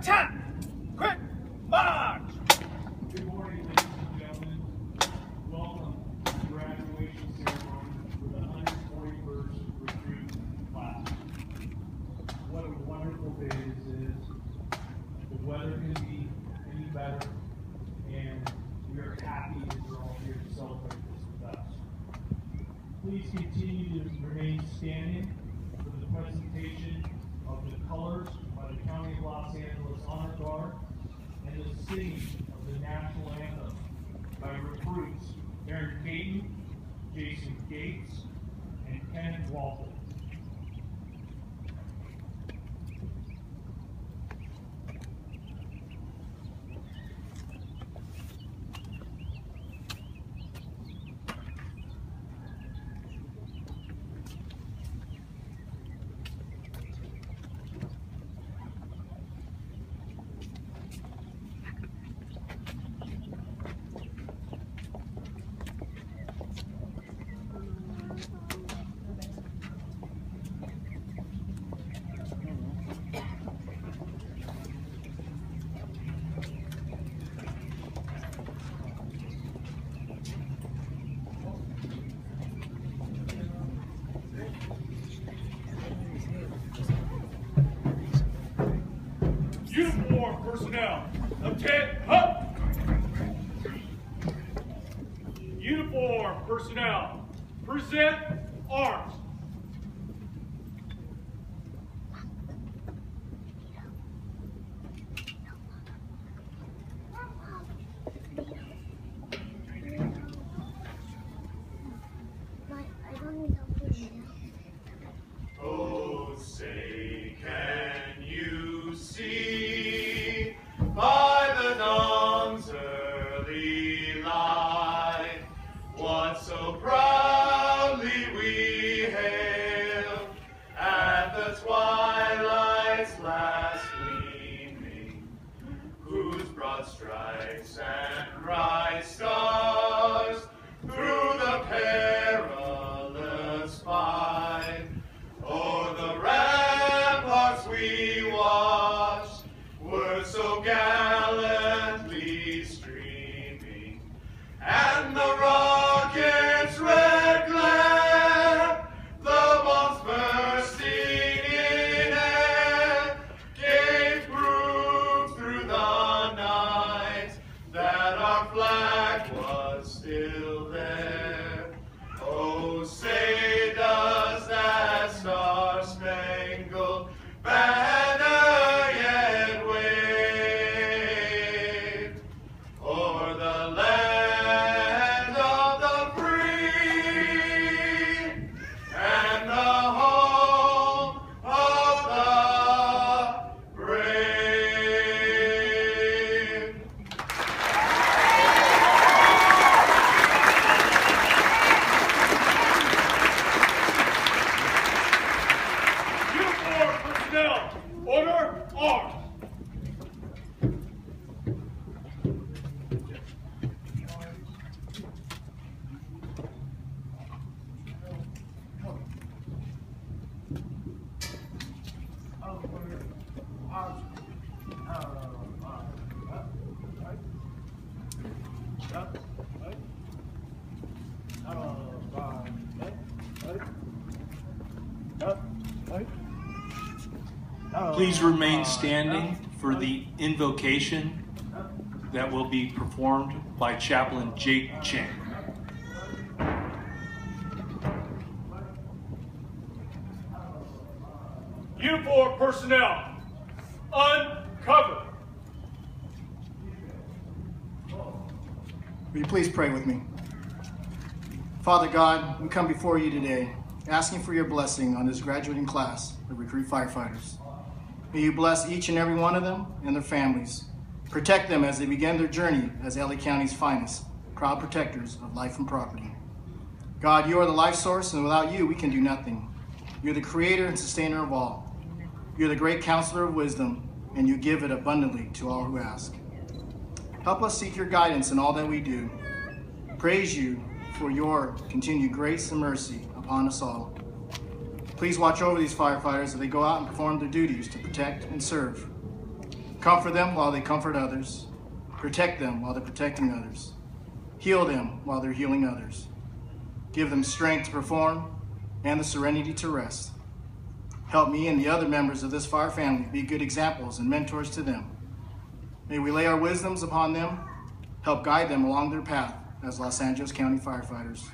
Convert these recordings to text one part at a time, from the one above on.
10, quick march! Good morning, ladies and gentlemen. Welcome to the graduation ceremony for the 141st recruit class. What a wonderful day this is. The weather can be any better, and we are happy that you're all here to celebrate this with us. Please continue to remain standing for the presentation of the colors by the County of Los Angeles Honor Guard and the singing of the national anthem by recruits Aaron Caton, Jason Gates, and Ken Walton. Uniform personnel, attend up! Uniform personnel, present arms. Oh, say, can you see by the dawn's early light what so proudly we hailed at the twilight's last gleaming, whose broad stripes and bright stars through the perilous fight o'er the ramparts we watched were so gallantly streaming, and the rocket's red glare, the bombs bursting in air, gave proof through the night that our flag was still there. Oh, say does that star-spangled banner yet wave o'er the land of the free and the home of the brave? Uniform personnel, order arms. Please remain standing for the invocation that will be performed by Chaplain Jake Chang. Uniform personnel, uncover. Will you please pray with me? Father God, we come before you today, asking for your blessing on this graduating class of recruit firefighters. May you bless each and every one of them and their families. Protect them as they begin their journey as LA County's finest, proud protectors of life and property. God, you are the life source, and without you, we can do nothing. You're the creator and sustainer of all. You're the great counselor of wisdom, and you give it abundantly to all who ask. Help us seek your guidance in all that we do. Praise you for your continued grace and mercy upon us all. Please watch over these firefighters as they go out and perform their duties to protect and serve. Comfort them while they comfort others. Protect them while they're protecting others. Heal them while they're healing others. Give them strength to perform and the serenity to rest. Help me and the other members of this fire family be good examples and mentors to them. May we lay our wisdoms upon them, help guide them along their path as Los Angeles County firefighters.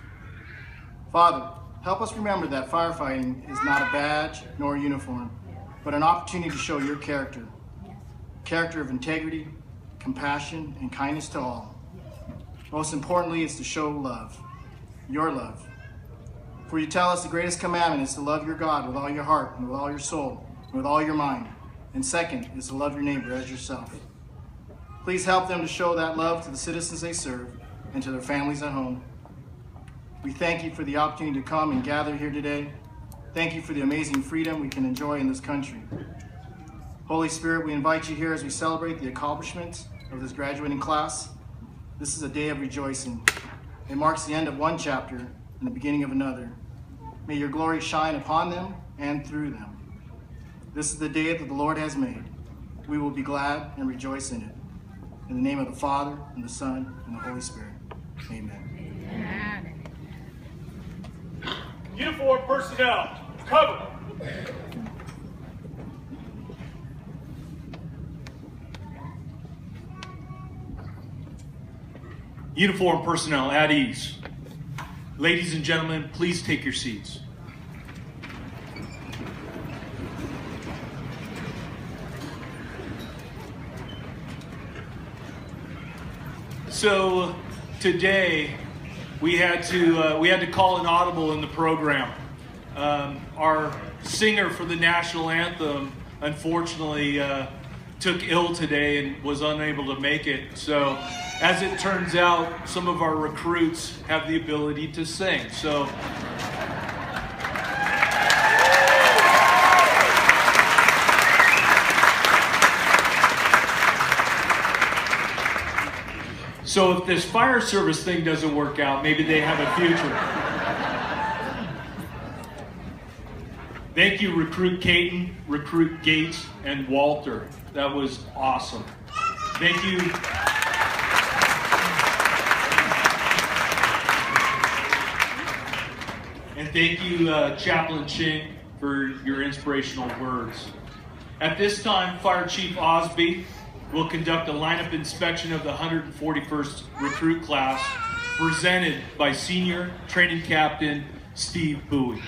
Father, help us remember that firefighting is not a badge nor a uniform, but an opportunity to show your character. Character of integrity, compassion, and kindness to all. Most importantly, is to show love, your love. For you tell us the greatest commandment is to love your God with all your heart and with all your soul and with all your mind. And second is to love your neighbor as yourself. Please help them to show that love to the citizens they serve and to their families at home. We thank you for the opportunity to come and gather here today. Thank you for the amazing freedom we can enjoy in this country. Holy Spirit, we invite you here as we celebrate the accomplishments of this graduating class. This is a day of rejoicing. It marks the end of one chapter and the beginning of another. May your glory shine upon them and through them. This is the day that the Lord has made. We will be glad and rejoice in it. In the name of the Father, and the Son, and the Holy Spirit. Amen. Uniform personnel, cover. Uniform personnel at ease. Ladies and gentlemen, please take your seats. So today we had to call an audible in the program. Our singer for the national anthem unfortunately took ill today and was unable to make it. So as it turns out, some of our recruits have the ability to sing. So if this fire service thing doesn't work out, maybe they have a future. Thank you, Recruit Caton, Recruit Gates, and Walter. That was awesome. Thank you. And thank you, Chaplain Ching, for your inspirational words. At this time, Fire Chief Osby will conduct a lineup inspection of the 141st recruit class, presented by Senior Training Captain Steve Bowie.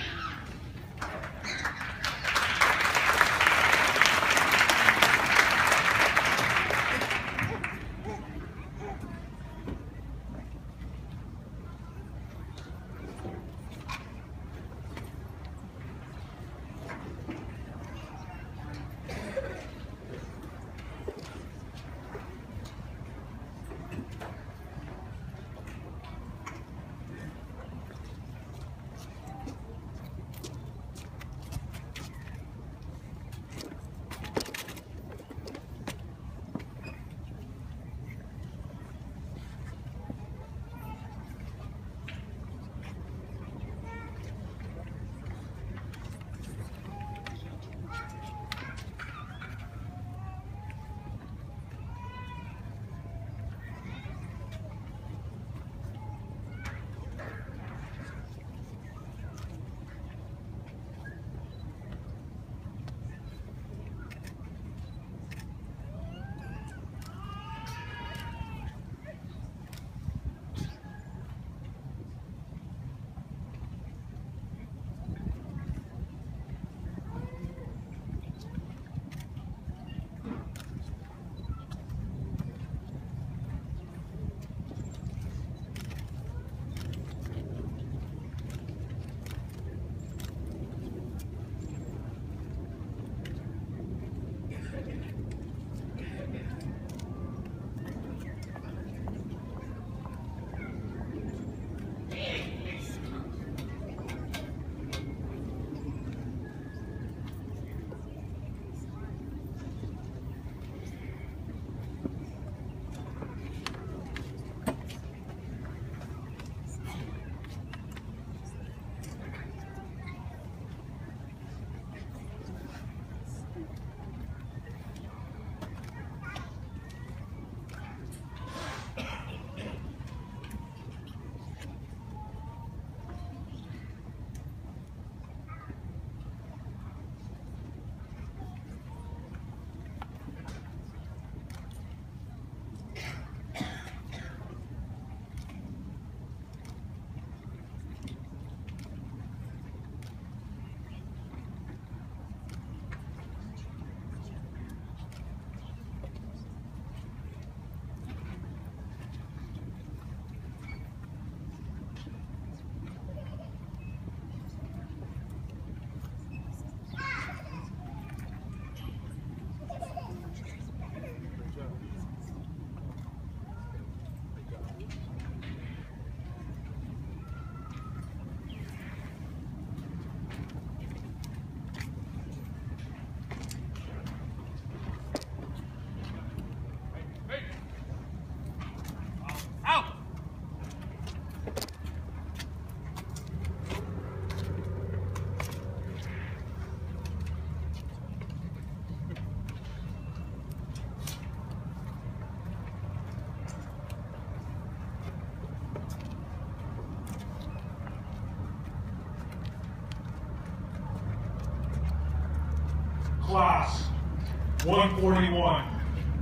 141,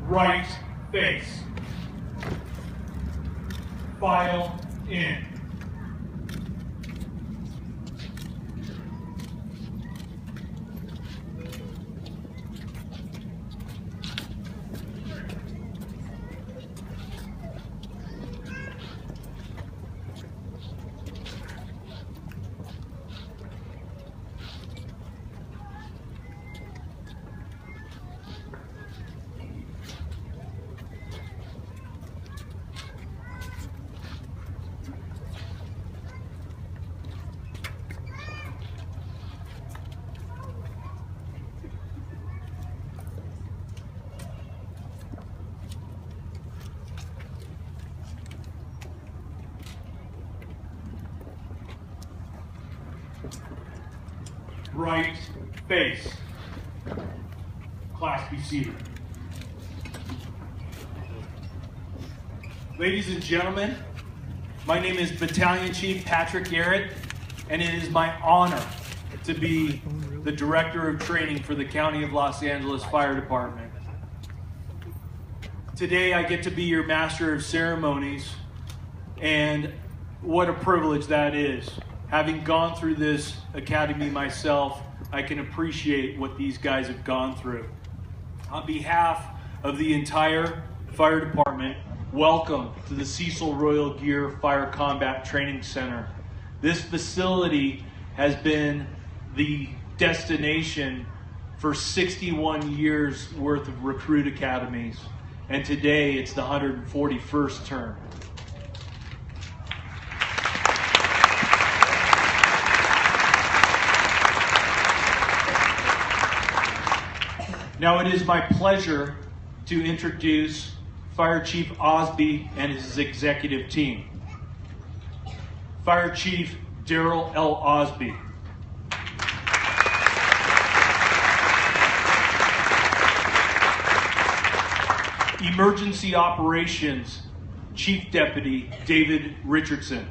right face. File in. Right face. Class be seated. Ladies and gentlemen, my name is Battalion Chief Patrick Garrett, and it is my honor to be the Director of Training for the County of Los Angeles Fire Department. Today I get to be your Master of Ceremonies, and what a privilege that is. Having gone through this academy myself, I can appreciate what these guys have gone through. On behalf of the entire fire department, welcome to the Cecil Royal Gear Fire Combat Training Center. This facility has been the destination for 61 years worth of recruit academies, and today it's the 141st term. Now it is my pleasure to introduce Fire Chief Osby and his executive team. Fire Chief Darrell L. Osby. Emergency Operations Chief Deputy David Richardson.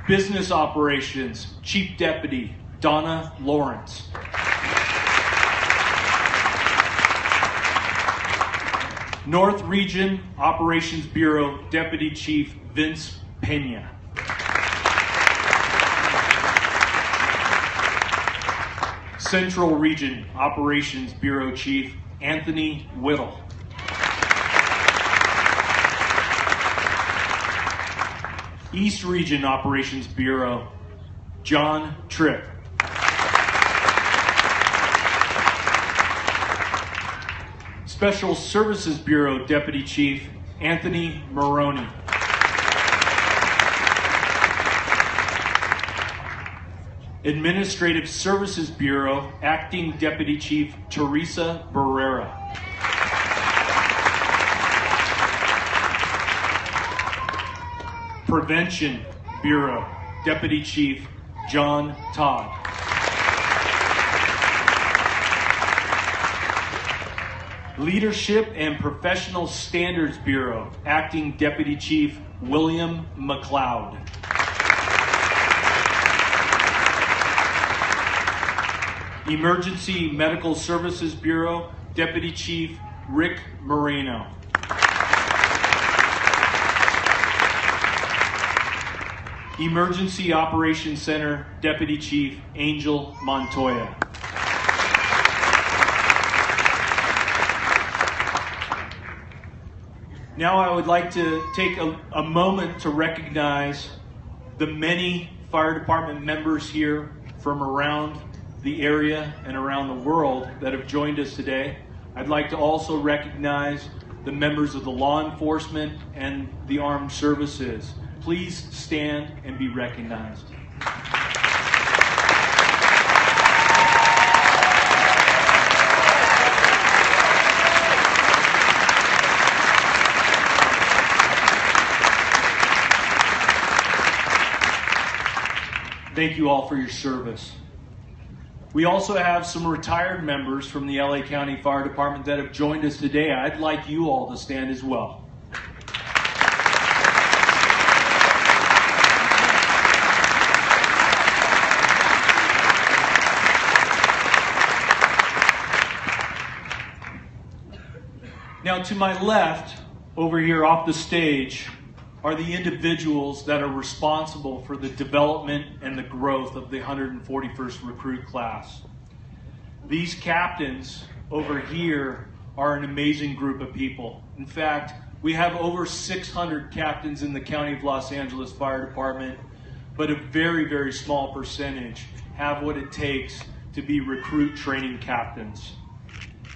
Business Operations Chief Deputy Donna Lawrence. North Region Operations Bureau Deputy Chief Vince Pena. Central Region Operations Bureau Chief Anthony Whittle. East Region Operations Bureau, John Tripp. Special Services Bureau Deputy Chief, Anthony Maroney. Administrative Services Bureau, Acting Deputy Chief, Teresa Barrera. Prevention Bureau, Deputy Chief John Todd. Leadership and Professional Standards Bureau, Acting Deputy Chief William McLeod. Emergency Medical Services Bureau, Deputy Chief Rick Moreno. Emergency Operations Center Deputy Chief Angel Montoya. Now I would like to take a moment to recognize the many fire department members here from around the area and around the world that have joined us today. I'd like to also recognize the members of the law enforcement and the armed services. Please stand and be recognized. Thank you all for your service. We also have some retired members from the LA County Fire Department that have joined us today. I'd like you all to stand as well. Now, to my left, over here off the stage, are the individuals that are responsible for the development and the growth of the 141st recruit class. These captains over here are an amazing group of people. In fact, we have over 600 captains in the County of Los Angeles Fire Department, but a very, very small percentage have what it takes to be recruit training captains.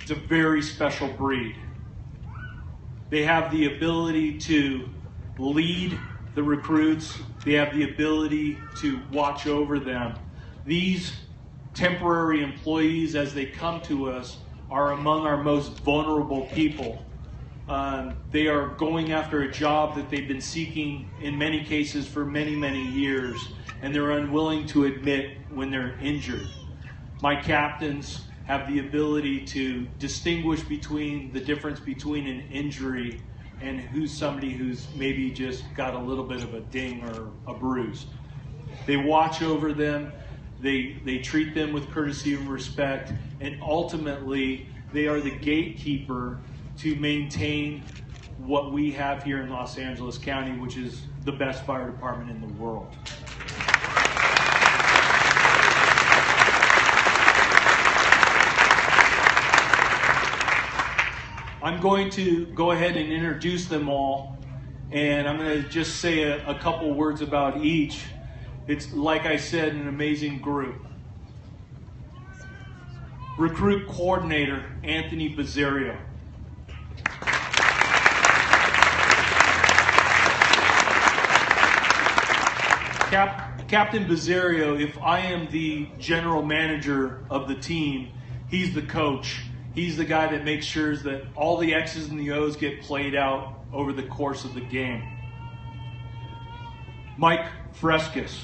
It's a very special breed. They have the ability to lead the recruits. They have the ability to watch over them. These temporary employees, as they come to us, are among our most vulnerable people. They are going after a job that they've been seeking in many cases for many, many years, and they're unwilling to admit when they're injured. My captains have the ability to distinguish between the difference between an injury and who's somebody who's maybe just got a little bit of a ding or a bruise. They watch over them, they treat them with courtesy and respect, and ultimately they are the gatekeeper to maintain what we have here in Los Angeles County, which is the best fire department in the world. I'm going to go ahead and introduce them all, and I'm going to just say a couple words about each. It's, like I said, an amazing group. Recruit Coordinator, Anthony Bizzario. Captain Bizzario, if I am the general manager of the team, he's the coach. He's the guy that makes sure that all the X's and the O's get played out over the course of the game. Mike Frescus.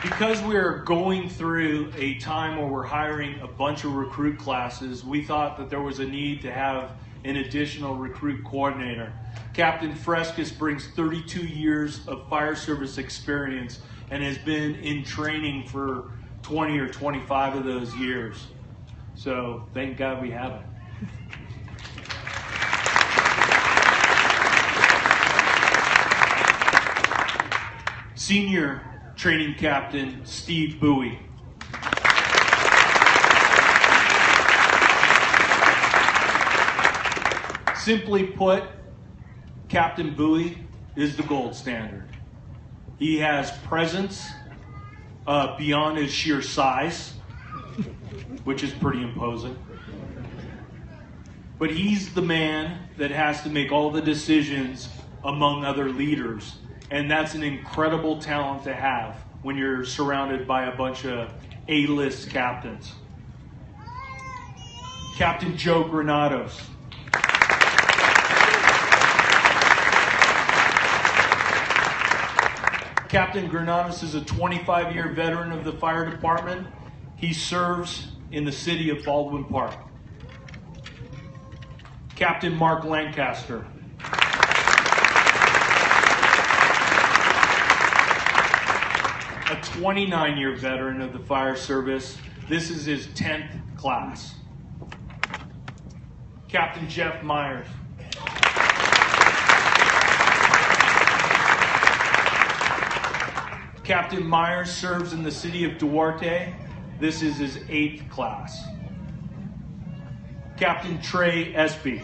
Because we're going through a time where we're hiring a bunch of recruit classes, we thought that there was a need to have an additional recruit coordinator. Captain Frescus brings 32 years of fire service experience and has been in training for 20 or 25 of those years. So thank God we have it. Senior Training Captain Steve Bowie. Simply put, Captain Bowie is the gold standard. He has presence beyond his sheer size, which is pretty imposing. But he's the man that has to make all the decisions among other leaders. And that's an incredible talent to have when you're surrounded by a bunch of A-list captains. Captain Joe Granados. Captain Granados is a 25-year veteran of the fire department. He serves in the city of Baldwin Park. Captain Mark Lancaster. A 29-year veteran of the fire service. This is his 10th class. Captain Jeff Myers. Captain Myers serves in the city of Duarte. This is his 8th class. Captain Trey Espy.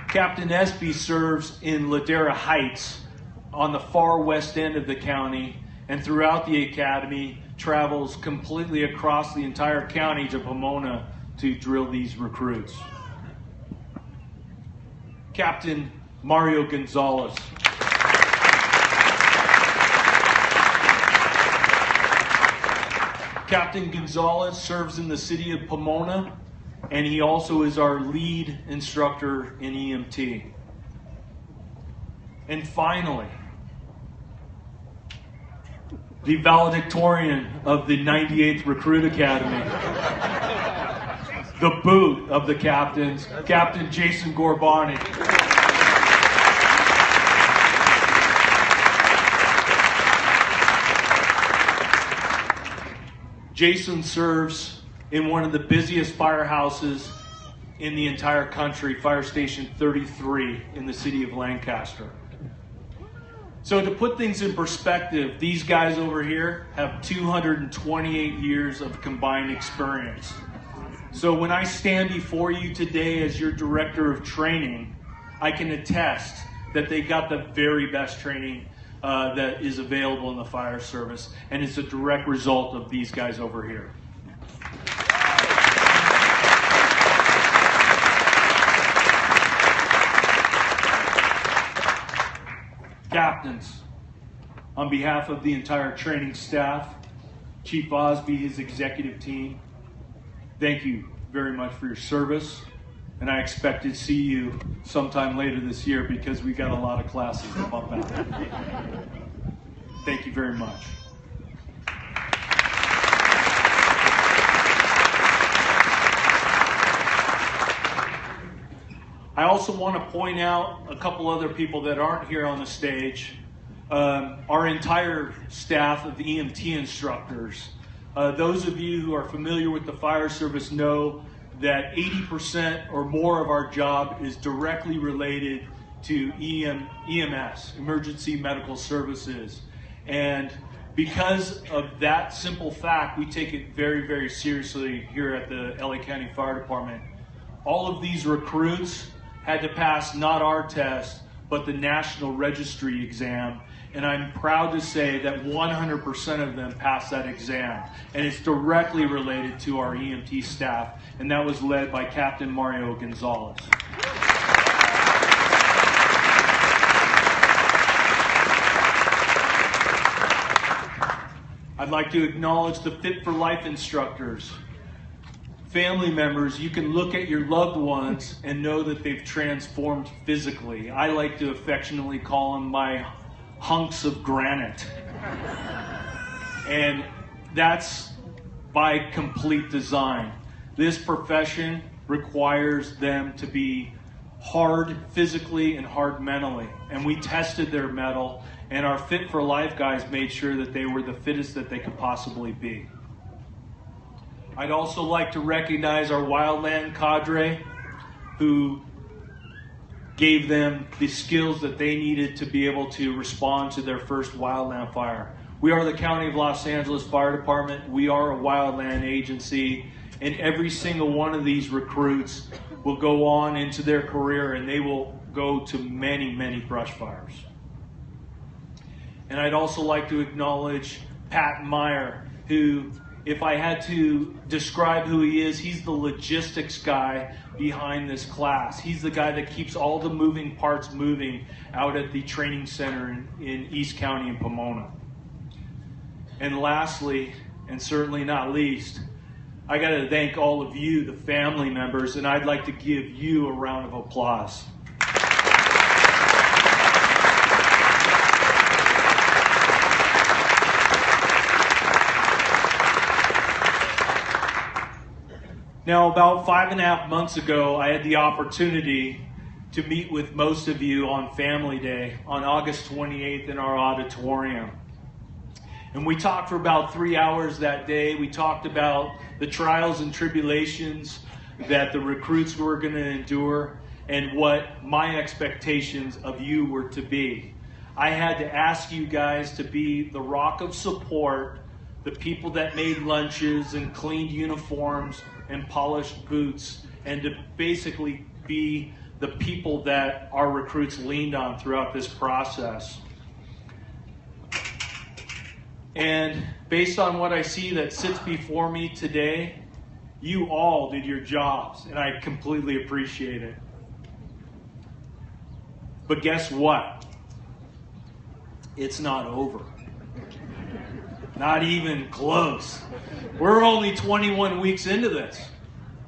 Captain Espy serves in Ladera Heights on the far west end of the county, and throughout the academy travels completely across the entire county to Pomona to drill these recruits. Captain Mario Gonzalez. Captain Gonzalez serves in the city of Pomona, and he also is our lead instructor in EMT. And finally, the valedictorian of the 98th Recruit Academy, the boot of the captains, Captain Jason Gorbani. Jason serves in one of the busiest firehouses in the entire country, Fire Station 33 in the city of Lancaster. So to put things in perspective, these guys over here have 228 years of combined experience. So when I stand before you today as your director of training, I can attest that they got the very best training that is available in the fire service, and it's a direct result of these guys over here. Captains, on behalf of the entire training staff, Chief Osby, his executive team, thank you very much for your service, and I expect to see you sometime later this year because we got a lot of classes to bump out. Thank you very much. I also want to point out a couple other people that aren't here on the stage. Our entire staff of EMT instructors. Those of you who are familiar with the fire service know that 80% or more of our job is directly related to EMS, Emergency Medical Services. And because of that simple fact, we take it very, very seriously here at the LA County Fire Department. All of these recruits had to pass not our test, but the National Registry exam. And I'm proud to say that 100% of them passed that exam. And it's directly related to our EMT staff. And that was led by Captain Mario Gonzalez. I'd like to acknowledge the Fit for Life instructors. Family members, you can look at your loved ones and know that they've transformed physically. I like to affectionately call them my hunks of granite. And that's by complete design. This profession requires them to be hard physically and hard mentally. And we tested their mettle, and our Fit for Life guys made sure that they were the fittest that they could possibly be. I'd also like to recognize our wildland cadre who gave them the skills that they needed to be able to respond to their first wildland fire. We are the County of Los Angeles Fire Department. We are a wildland agency, and every single one of these recruits will go on into their career and they will go to many, many brush fires. And I'd also like to acknowledge Pat Meyer, who, if I had to describe who he is, he's the logistics guy behind this class. He's the guy that keeps all the moving parts moving out at the training center in East County in Pomona. And lastly, and certainly not least, I got to thank all of you, the family members, and I'd like to give you a round of applause. Now, about 5.5 months ago, I had the opportunity to meet with most of you on Family Day on August 28th in our auditorium. And we talked for about 3 hours that day. We talked about the trials and tribulations that the recruits were going to endure and what my expectations of you were to be. I had to ask you guys to be the rock of support, the people that made lunches and cleaned uniforms and polished boots, and to basically be the people that our recruits leaned on throughout this process. And based on what I see that sits before me today, you all did your jobs, and I completely appreciate it. But guess what? It's not over. Not even close. We're only 21 weeks into this.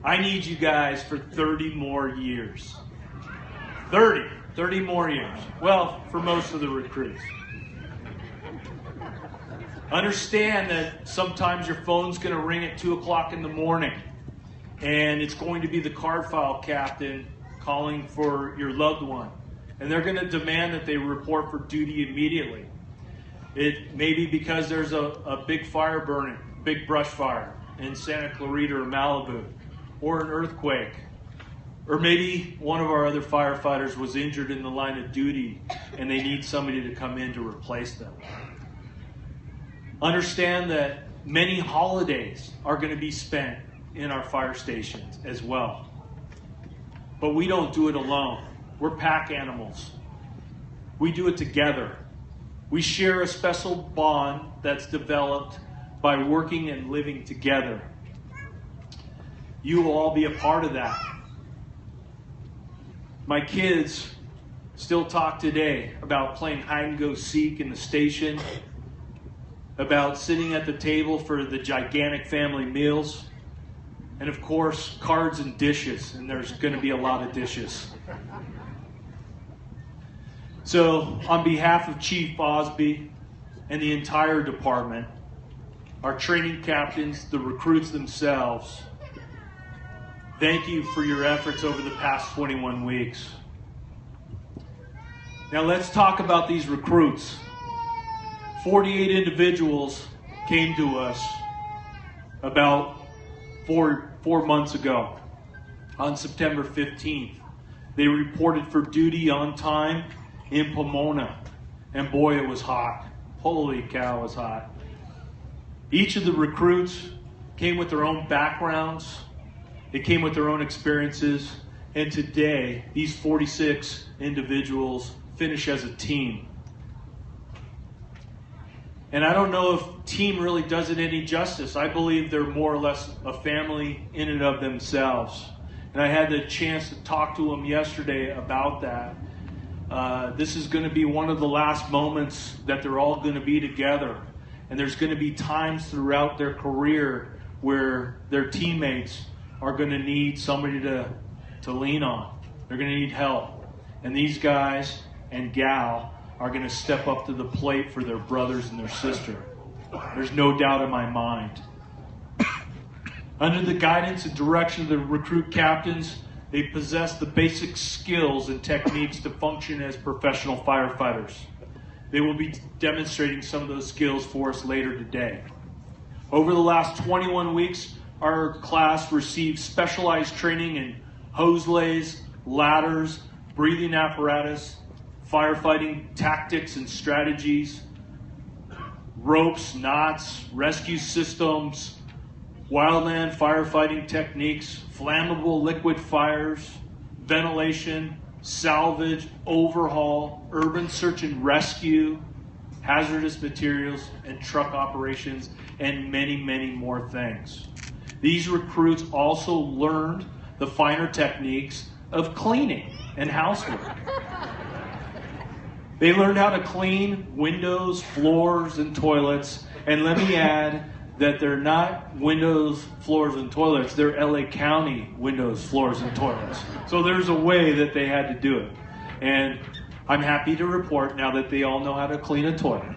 I need you guys for 30 more years. 30 more years. Well, for most of the recruits. Understand that sometimes your phone's going to ring at 2 o'clock in the morning, and it's going to be the card file captain calling for your loved one, and they're going to demand that they report for duty immediately. It may be because there's a big fire burning, big brush fire in Santa Clarita or Malibu, or an earthquake, or maybe one of our other firefighters was injured in the line of duty and they need somebody to come in to replace them. Understand that many holidays are going to be spent in our fire stations as well. But we don't do it alone. We're pack animals. We do it together. We share a special bond that's developed by working and living together. You will all be a part of that. My kids still talk today about playing hide and go seek in the station, about sitting at the table for the gigantic family meals, and of course, cards and dishes, and there's going to be a lot of dishes. So, on behalf of Chief Osby and the entire department, our training captains, the recruits themselves, thank you for your efforts over the past 21 weeks. Now let's talk about these recruits. 48 individuals came to us about four months ago on September 15th. They reported for duty on time in Pomona, and boy, it was hot. Holy cow, it was hot. Each of the recruits came with their own backgrounds. They came with their own experiences, and today, these 46 individuals finish as a team. And I don't know if team really does it any justice. I believe they're more or less a family in and of themselves. And I had the chance to talk to them yesterday about that. This is going to be one of the last moments that they're all going to be together. And there's going to be times throughout their career where their teammates are going to need somebody to lean on. They're going to need help. And these guys and gal are going to step up to the plate for their brothers and their sister. There's no doubt in my mind. Under the guidance and direction of the recruit captains, they possess the basic skills and techniques to function as professional firefighters. They will be demonstrating some of those skills for us later today. Over the last 21 weeks, our class received specialized training in hose lays, ladders, breathing apparatus, firefighting tactics and strategies, ropes, knots, rescue systems, wildland firefighting techniques, flammable liquid fires, ventilation, salvage, overhaul, urban search and rescue, hazardous materials, and truck operations, and many, many more things. These recruits also learned the finer techniques of cleaning and housework. They learned how to clean windows, floors, and toilets. And let me add that they're not windows, floors, and toilets. They're LA County windows, floors, and toilets. So there's a way that they had to do it. And I'm happy to report now that they all know how to clean a toilet.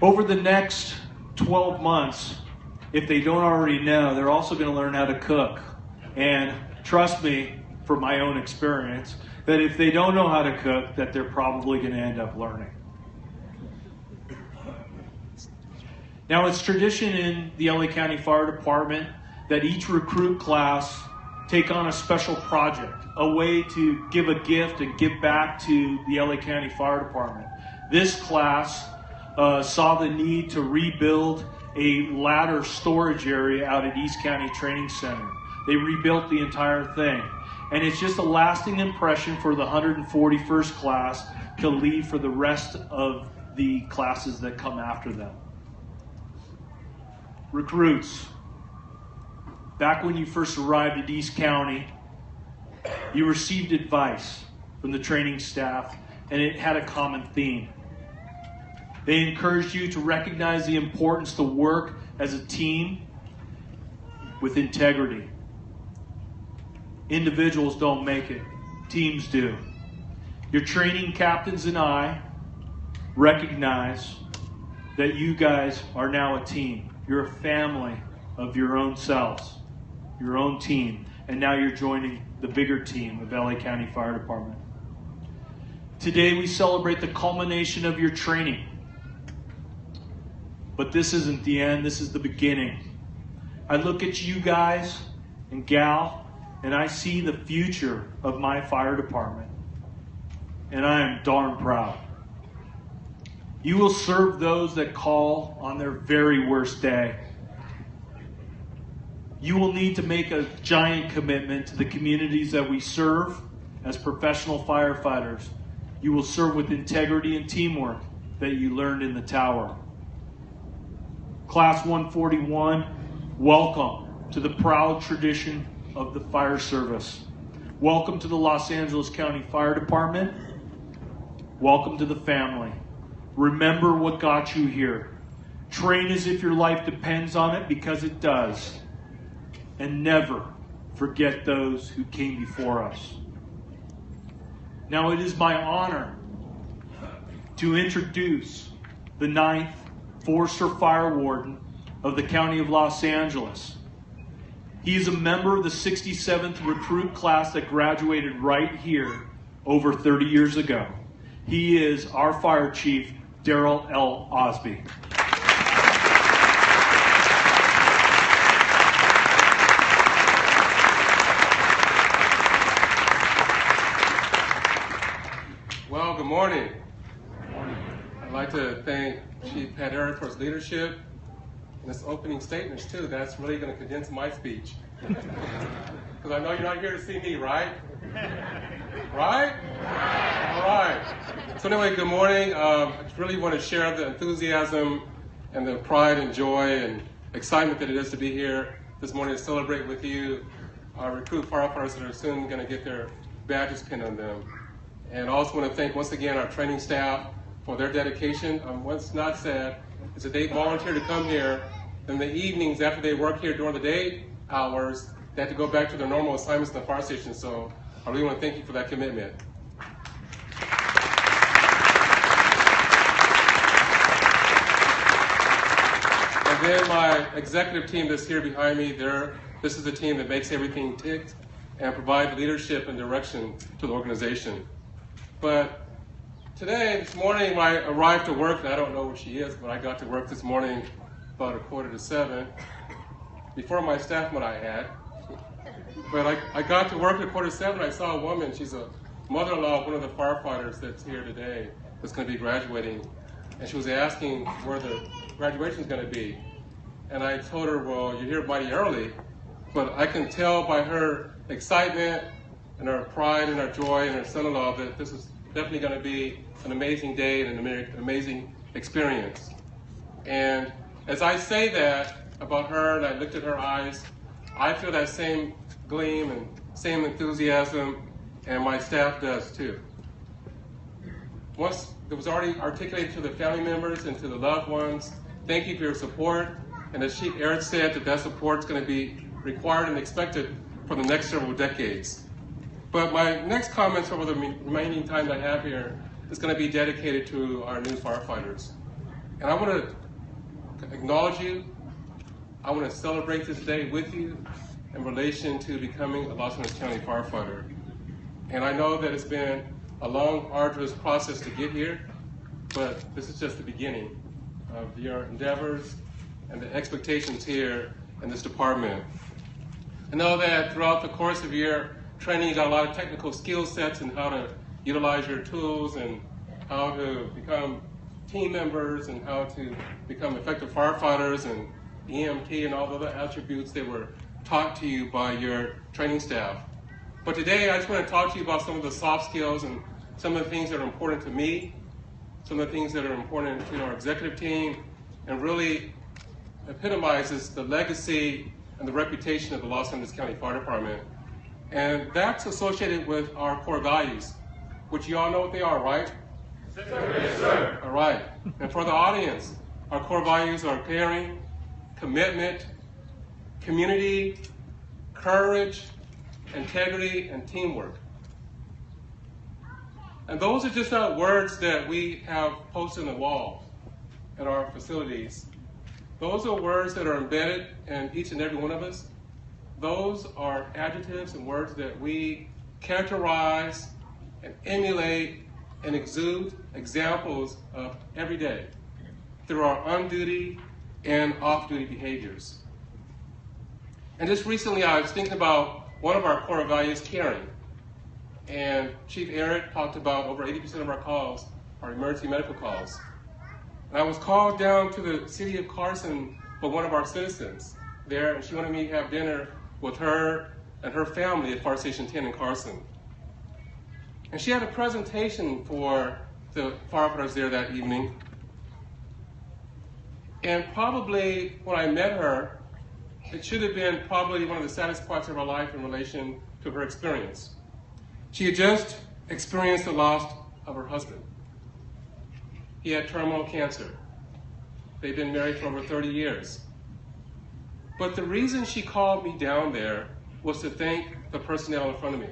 Over the next 12 months, if they don't already know, they're also going to learn how to cook. And trust me, from my own experience, that if they don't know how to cook, that they're probably going to end up learning. Now, it's tradition in the LA County Fire Department that each recruit class take on a special project, a way to give a gift and give back to the LA County Fire Department. This class saw the need to rebuild a ladder storage area out at East County Training Center. They rebuilt the entire thing. And it's just a lasting impression for the 141st class to leave for the rest of the classes that come after them. Recruits, back when you first arrived at East County, you received advice from the training staff, and it had a common theme. They encouraged you to recognize the importance to work as a team with integrity. Individuals don't make it, teams do. Your training captains and I recognize that you guys are now a team. You're a family of your own selves, your own team, and now you're joining the bigger team of LA County Fire Department. Today we celebrate the culmination of your training. But this isn't the end, this is the beginning. I look at you guys and gal, and I see the future of my fire department. And I am darn proud. You will serve those that call on their very worst day. You will need to make a giant commitment to the communities that we serve as professional firefighters. You will serve with integrity and teamwork that you learned in the tower. Class 141, welcome to the proud tradition of the fire service. Welcome to the Los Angeles County Fire Department. Welcome to the family. Remember what got you here. Train as if your life depends on it, because it does. And never forget those who came before us. Now it is my honor to introduce the 9th Forester Fire Warden of the County of Los Angeles. He is a member of the 67th recruit class that graduated right here over 30 years ago. He is our Fire Chief, Darrell L. Osby. Well, good morning. I'd like to thank Chief Pat Eric for his leadership and his opening statements too. That's really going to condense my speech. Because I know you're not here to see me, right? Right? All right. So anyway, good morning. I really want to share the enthusiasm and the pride and joy and excitement that it is to be here this morning to celebrate with you our recruit firefighters that are soon going to get their badges pinned on them. And I also want to thank once again our training staff for their dedication. What's not said is that they volunteer to come here. In the evenings after they work here during the day hours, they have to go back to their normal assignments in the fire station. So I really want to thank you for that commitment. And then my executive team that's here behind me, this is the team that makes everything tick and provide leadership and direction to the organization. But today, this morning, when I arrived to work, and I don't know where she is, but I got to work this morning about 6:45, before my staff might I add. But I got to work at 6:45, I saw a woman, she's a mother-in-law of one of the firefighters that's here today, that's going to be graduating. And she was asking where the graduation is going to be. And I told her, well, you're here mighty early, but I can tell by her excitement and her pride and her joy and her son-in-law that this is definitely going to be an amazing day and an amazing experience. And as I say that about her and I looked at her eyes, I feel that same gleam and same enthusiasm, and my staff does too. Once it was already articulated to the family members and to the loved ones, thank you for your support. And as Chief Eric said, that support is going to be required and expected for the next several decades. But my next comments over the remaining time that I have here is going to be dedicated to our new firefighters. And I want to acknowledge you. I want to celebrate this day with you in relation to becoming a Los Angeles County firefighter. And I know that it's been a long, arduous process to get here, but this is just the beginning of your endeavors and the expectations here in this department. I know that throughout the course of your training, you got a lot of technical skill sets and how to utilize your tools and how to become team members and how to become effective firefighters and EMT and all the other attributes that were taught to you by your training staff. But today I just want to talk to you about some of the soft skills and some of the things that are important to me, some of the things that are important to our executive team, and really epitomizes the legacy and the reputation of the Los Angeles County Fire Department. And that's associated with our core values, which you all know what they are, right? Yes, sir. All right. And for the audience, our core values are caring, commitment, community, courage, integrity, and teamwork. And those are just not words that we have posted on the wall at our facilities. Those are words that are embedded in each and every one of us. Those are adjectives and words that we characterize and emulate and exude examples of every day through our on-duty and off-duty behaviors. And just recently I was thinking about one of our core values, caring. And Chief Eric talked about over 80% of our calls are emergency medical calls. And I was called down to the city of Carson by one of our citizens there, and she wanted me to have dinner with her and her family at Fire Station 10 in Carson. And she had a presentation for the firefighters there that evening. And probably when I met her, it should have been probably one of the saddest parts of her life in relation to her experience. She had just experienced the loss of her husband. He had terminal cancer. They'd been married for over 30 years. But the reason she called me down there was to thank the personnel in front of me.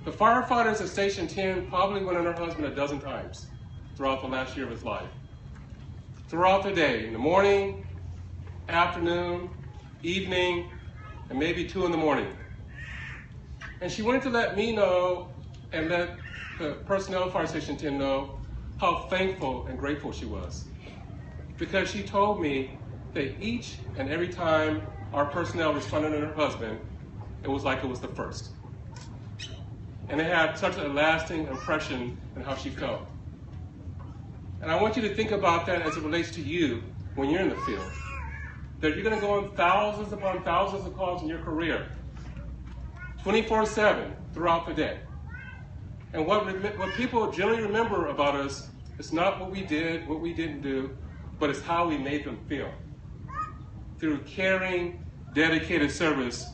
The firefighters at Station 10 probably went on her husband a dozen times throughout the last year of his life. Throughout the day, in the morning, afternoon, evening, and maybe 2 in the morning. And she wanted to let me know and let the personnel of Fire Station 10 know how thankful and grateful she was. Because she told me that each and every time our personnel responded to her husband, it was like it was the first. And it had such a lasting impression in how she felt. And I want you to think about that as it relates to you when you're in the field. That you're going to go on thousands upon thousands of calls in your career, 24/7 throughout the day. And what people generally remember about us is not what we did, what we didn't do, but it's how we made them feel. Through caring, dedicated service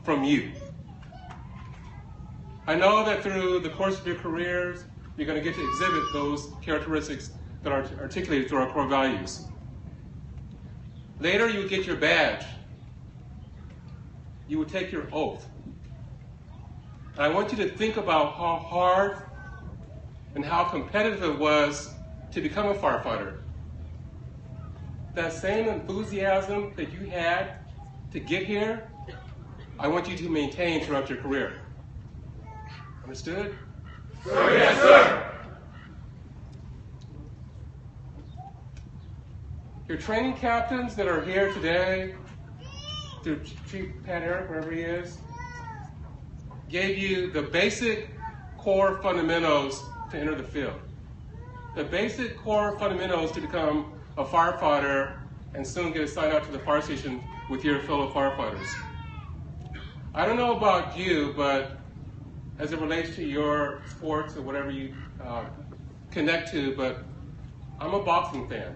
from you. I know that through the course of your careers, you're going to get to exhibit those characteristics that are articulated through our core values. Later, you would get your badge. You would take your oath. And I want you to think about how hard and how competitive it was to become a firefighter. That same enthusiasm that you had to get here, I want you to maintain throughout your career. Understood? Sir, yes, sir. Your training captains that are here today, through Chief Pat Eric, wherever he is, gave you the basic core fundamentals to enter the field. The basic core fundamentals to become a firefighter and soon get assigned out to the fire station with your fellow firefighters. I don't know about you, but as it relates to your sports or whatever you connect to, but I'm a boxing fan.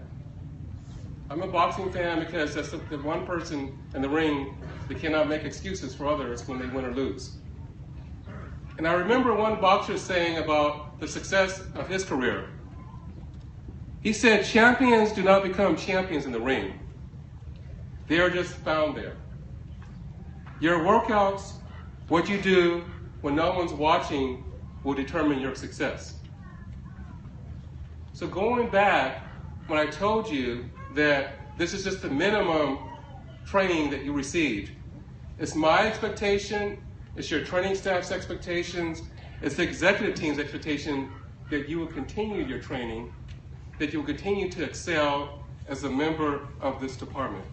I'm a boxing fan because that's the one person in the ring that cannot make excuses for others when they win or lose. And I remember one boxer saying about the success of his career. He said, champions do not become champions in the ring. They are just found there. Your workouts, what you do when no one's watching, will determine your success. So going back, when I told you that this is just the minimum training that you received, it's my expectation, it's your training staff's expectations, it's the executive team's expectation that you will continue your training, that you will continue to excel as a member of this department.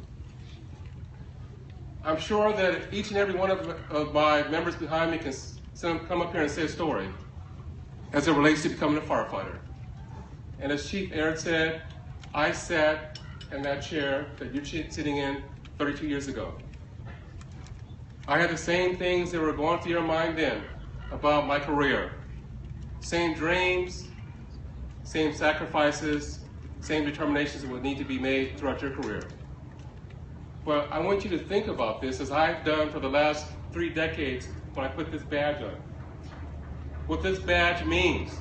I'm sure that each and every one of my members behind me can come up here and say a story as it relates to becoming a firefighter. And as Chief Eric said, I sat in that chair that you're sitting in 32 years ago. I had the same things that were going through your mind then about my career. Same dreams, same sacrifices, same determinations that would need to be made throughout your career. But I want you to think about this as I've done for the last 3 decades when I put this badge on. What this badge means.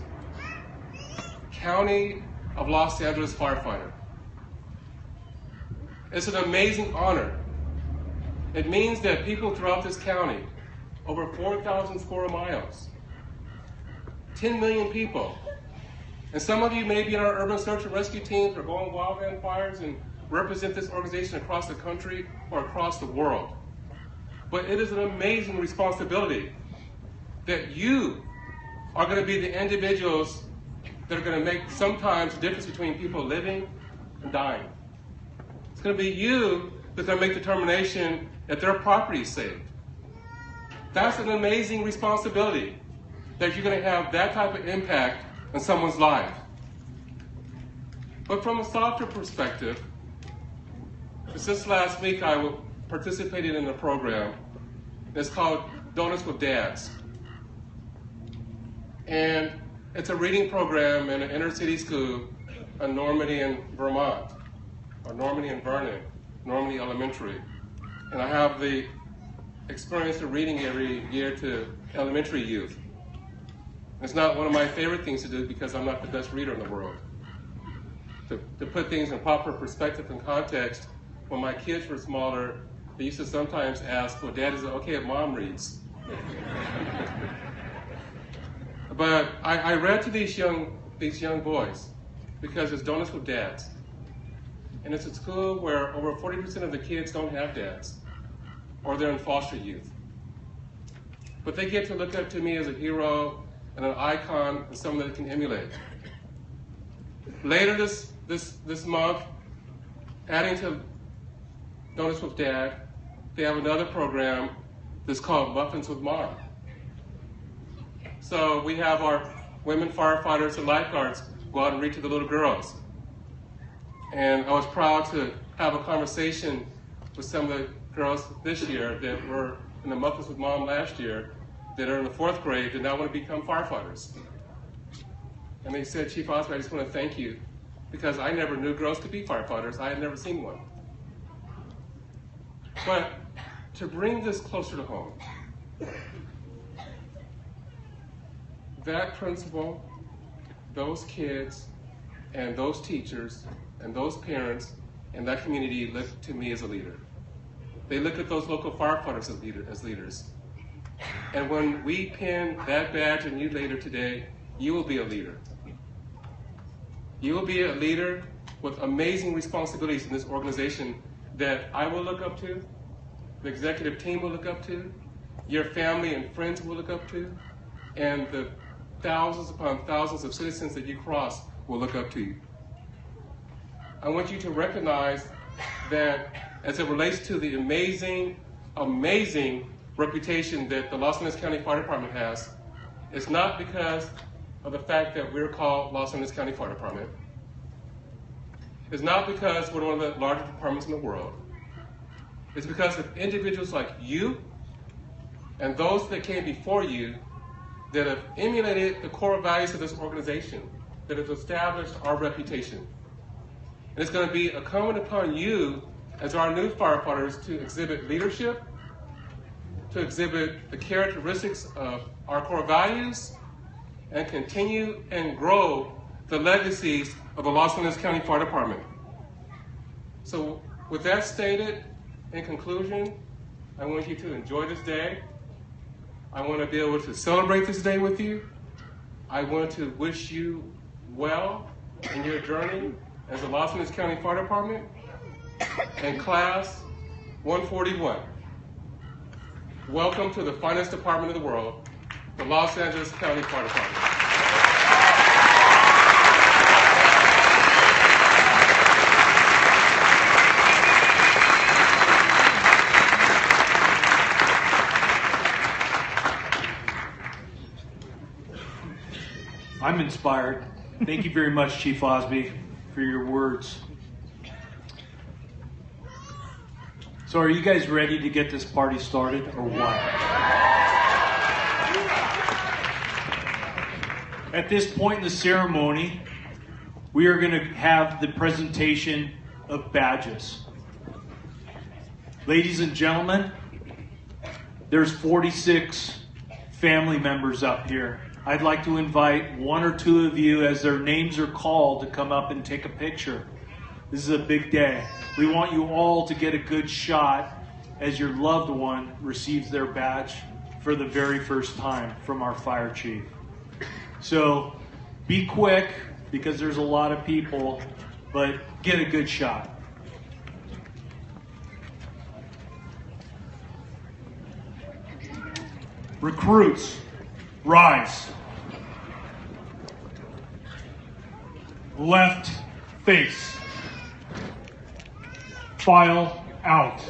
County of Los Angeles firefighter. It's an amazing honor. It means that people throughout this county, over 4,000 square miles, 10 million people, and some of you may be in our urban search and rescue teams or going wildland fires and represent this organization across the country or across the world. But it is an amazing responsibility that you are going to be the individuals that are going to make sometimes the difference between people living and dying. It's going to be you that's going to make the determination that their property is saved. That's an amazing responsibility, that you're going to have that type of impact on someone's life. But from a softer perspective, just last week I participated in a program that's called Donuts with Dads. And it's a reading program in an inner city school in Normandy in Vermont, or Normandy in Vernon, Normandy Elementary. And I have the experience of reading every year to elementary youth. It's not one of my favorite things to do because I'm not the best reader in the world. To put things in proper perspective and context, when my kids were smaller, they used to sometimes ask, well, Dad, is it okay if Mom reads? But I read to these young boys because it's Donuts with Dads. And it's a school where over 40% of the kids don't have dads, or they're in foster youth. But they get to look up to me as a hero and an icon and someone that they can emulate. Later this month, adding to Donuts with Dad, they have another program that's called Muffins with Mom. So we have our women firefighters and lifeguards go out and read to the little girls. And I was proud to have a conversation with some of the girls this year that were in the Muffins with Mom last year that are in the 4th grade that now want to become firefighters. And they said, Chief Osby, I just want to thank you because I never knew girls could be firefighters. I had never seen one. But to bring this closer to home, that principal, those kids, and those teachers, and those parents, and that community look to me as a leader. They look at those local firefighters as leaders. And when we pin that badge on you later today, you will be a leader. You will be a leader with amazing responsibilities in this organization that I will look up to, the executive team will look up to, your family and friends will look up to, and the thousands upon thousands of citizens that you cross will look up to you. I want you to recognize that as it relates to the amazing, amazing reputation that the Los Angeles County Fire Department has, it's not because of the fact that we're called Los Angeles County Fire Department. It's not because we're one of the largest departments in the world. It's because of individuals like you and those that came before you that have emulated the core values of this organization, that have established our reputation. And it's going to be incumbent upon you as our new firefighters to exhibit leadership, to exhibit the characteristics of our core values, and continue and grow the legacies of the Los Angeles County Fire Department. So with that stated, in conclusion, I want you to enjoy this day. I want to be able to celebrate this day with you. I want to wish you well in your journey as the Los Angeles County Fire Department and Class 141. Welcome to the finest department in the world, the Los Angeles County Fire Department. I'm inspired. Thank you very much, Chief Osby, for your words. So are you guys ready to get this party started or what? At this point in the ceremony, we are going to have the presentation of badges. Ladies and gentlemen, there's 46 family members up here. I'd like to invite one or two of you, as their names are called, to come up and take a picture. This is a big day. We want you all to get a good shot as your loved one receives their badge for the very first time from our fire chief. So be quick because there's a lot of people, but get a good shot. Recruits, rise. left face. File out.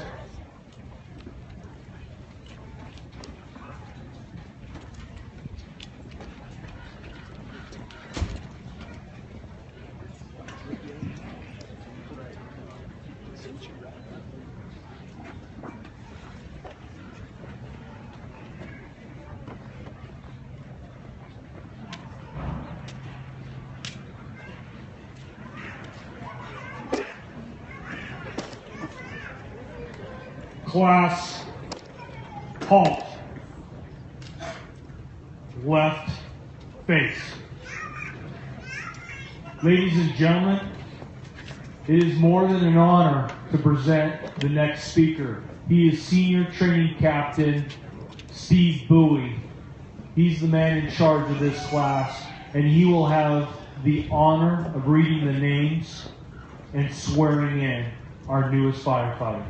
Class, halt. Left face. Ladies and gentlemen, it is more than an honor to present the next speaker. He is Senior Training Captain Steve Bowie. He's the man in charge of this class, and he will have the honor of reading the names and swearing in our newest firefighters.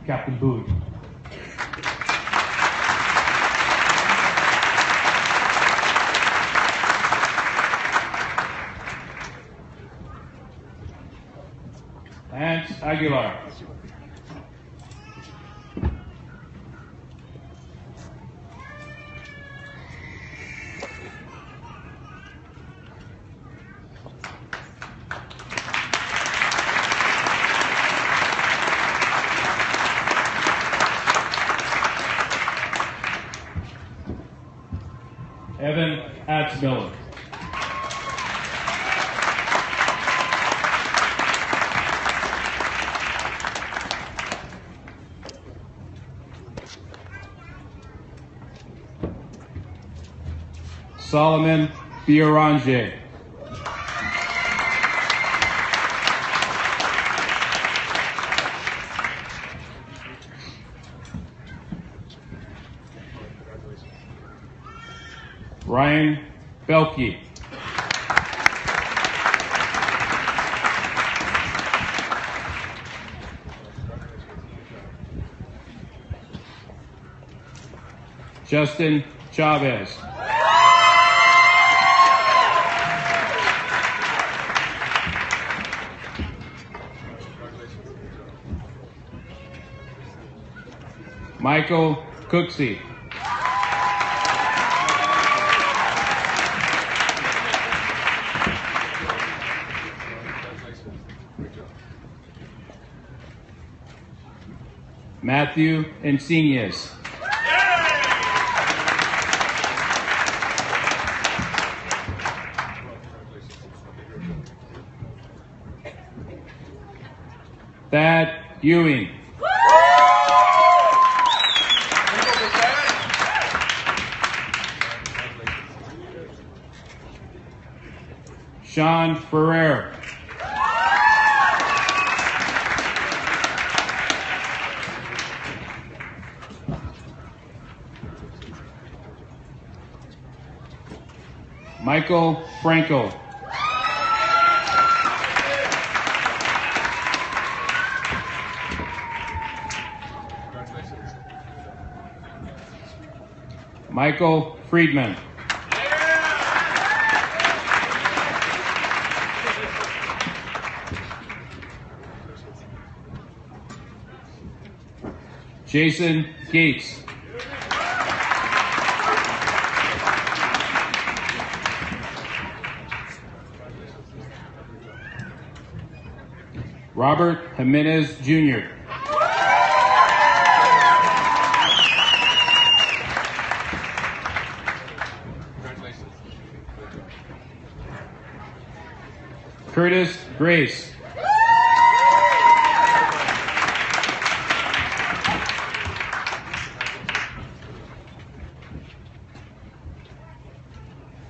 Captain Bowie. Lance Aguilar. Evan Atzmiller. Solomon Fiorange. Ryan Belke. Justin Chavez. Michael Cooksey. Matthew Encinias. Thad Ewing. Sean Ferrer. Michael Franco. Michael Friedman. Jason Gates. Robert Jimenez Jr. Curtis Grace.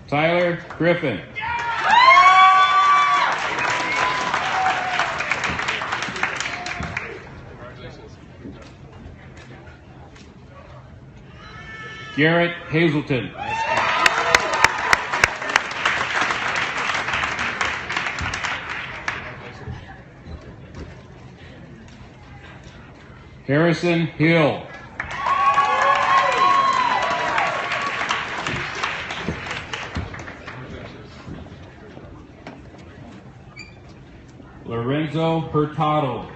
Tyler Griffin. Garrett Hazelton. Harrison Hill. Lorenzo Hurtado.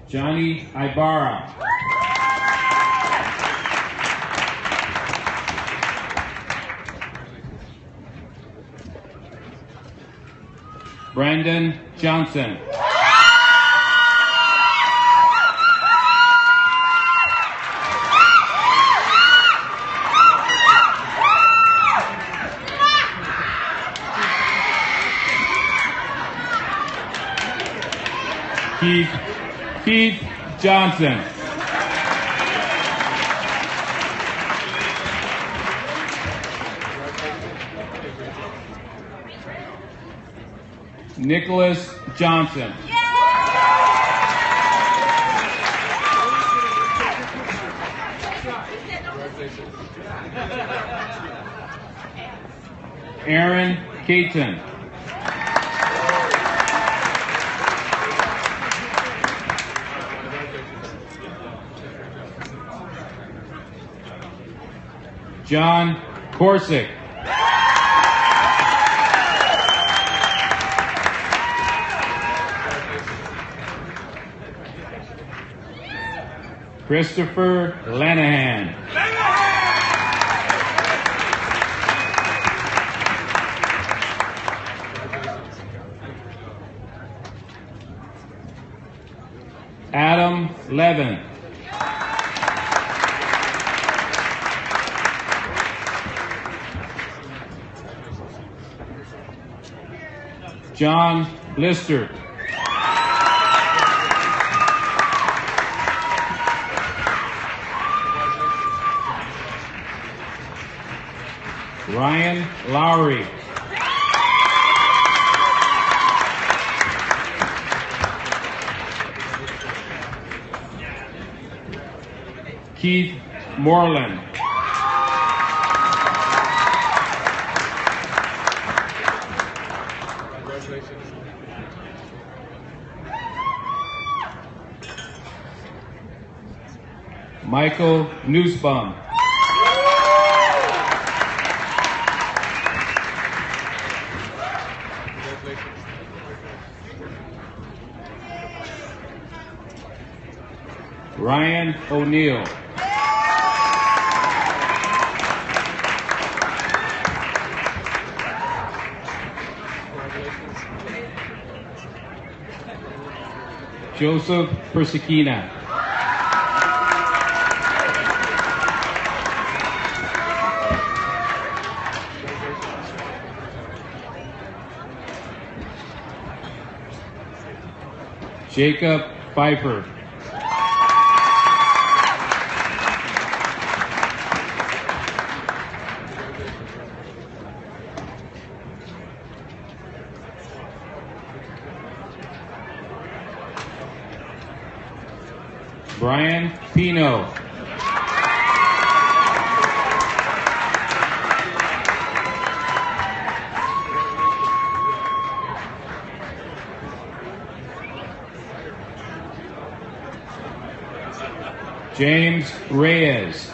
Johnny Ibarra. Brandon Johnson. Keith Johnson. Nicholas Johnson. Aaron Caton. John Corsick. Christopher Lanahan. Adam Levin. John Lister. Ryan Lowry. Keith Moreland. Michael Nussbaum. Ryan O'Neill. Joseph Persikina. Jacob Pfeiffer. Brian Pino. James Reyes.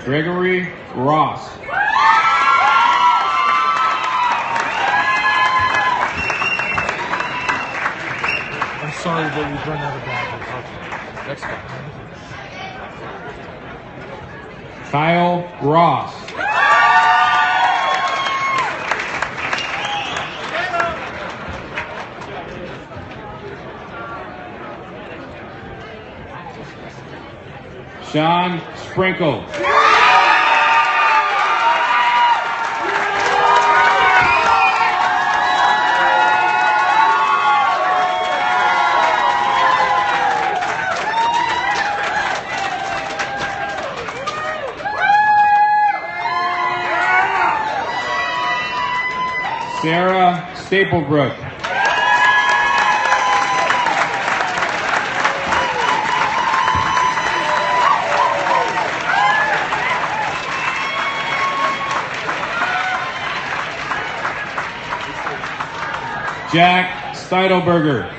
Gregory Ross. I'm sorry that we've run out of badges. Next guy. Kyle Ross. Sean Sprinkle. Sarah Staplebrook. Jack Steidelberger.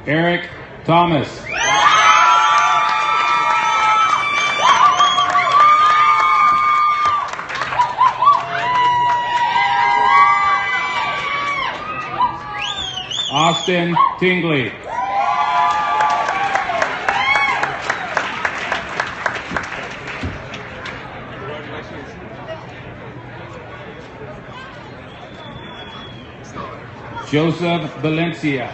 Eric Thomas. Austin Tingley. Joseph Valencia.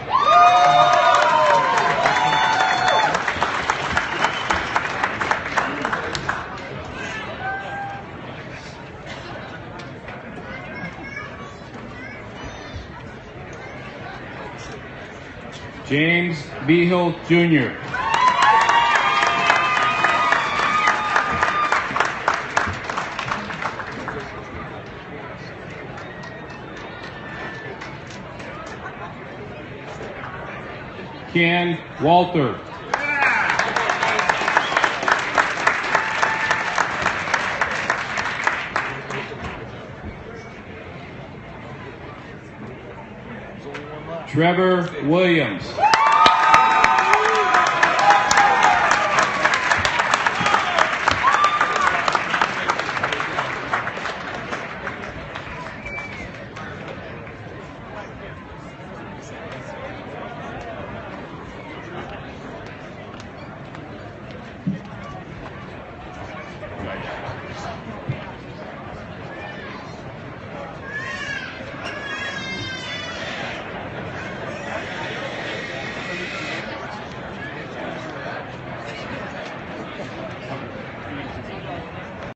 James Behill Jr. Ken Walter. Trevor Williams.